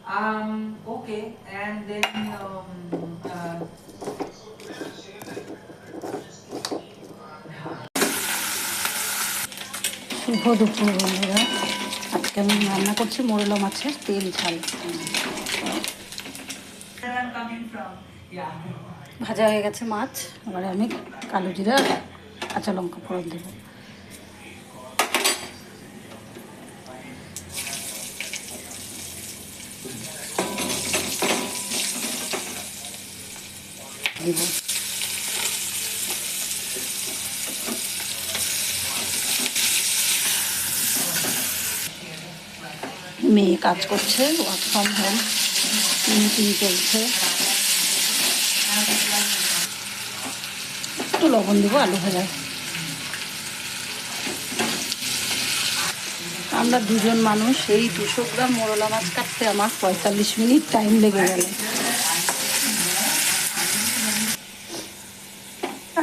Okay, and then শুভ দুপুর বন্ধুরা, আজকে আমি রান্না করছি মোরলা মাছের তেল ঝাল। where I'm coming from. Yeah. ভাজা হয়ে গেছে মাছ, এবারে আমি কালো জিরা কাঁচা লঙ্কা ফোড়ন দেবো। দিব মেয়ে কাজ করছে, ওয়ার্ক ফ্রম হোম, মিটিং চলছে। একটু লবণ দেবো আলু ভাজা। আমরা দুজন মানুষ, এই 200 গ্রাম মোরলা মাছ কাটতে আমার 45 মিনিট টাইম লেগে গেল।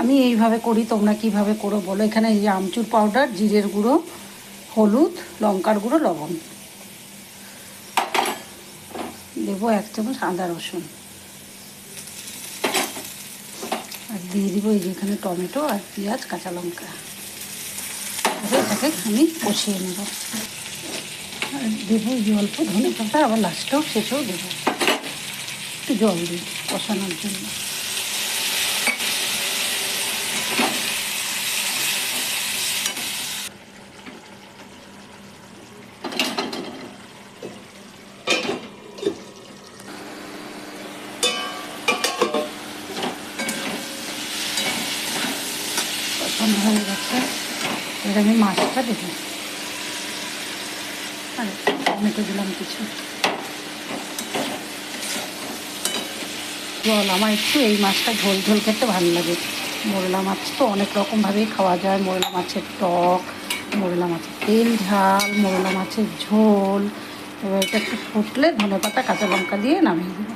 আমি এইভাবে করি, তোমরা কিভাবে করো বলো। এখানে এই যে আমচুর পাউডার, জিরের গুঁড়ো, হলুদ, লঙ্কার গুঁড়ো, লবণ দেবো, 1 চামচ আদা রসুন, আর দিয়ে দিব এই যে এখানে টমেটো আর পেঁয়াজ কাঁচা লঙ্কা। এটাকে আমি কষিয়ে নেব, আর দেবো এই অল্প ধনে পাতা, আবার লাস্টেও শেষেও দেবো একটু জল দিই কষানোর জন্য। কষানো হয়ে গেছে, এবার আমি মাছটা দেবো, আর টমেটো দিলাম কিছু। জল, আমার একটু এই মাছটা ঝোল ঝোল খেতে ভালো লাগে। মোরলা মাছ তো অনেক রকমভাবেই খাওয়া যায়, মোরলা মাছের টক, মোরলা মাছের তেল ঝাল, মোরলা মাছের ঝোল। এবার এটা একটু ফুটলে ধনে পাতা কাঁচা লঙ্কা দিয়ে নামিয়ে দেবো।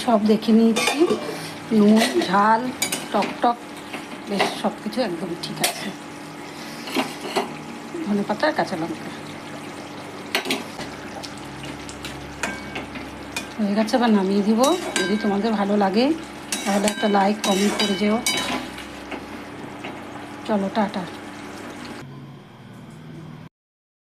সব দেখে নিয়েছি, নুন ঝাল টক টক বেশ সব কিছু একদম ঠিক আছে। ধনে পাতা আর কাঁচা লঙ্কা হয়ে গেছে, আবার নামিয়ে দিব। যদি তোমাদের ভালো লাগে তাহলে একটা লাইক কমেন্ট করে যেও। চলো টাটা।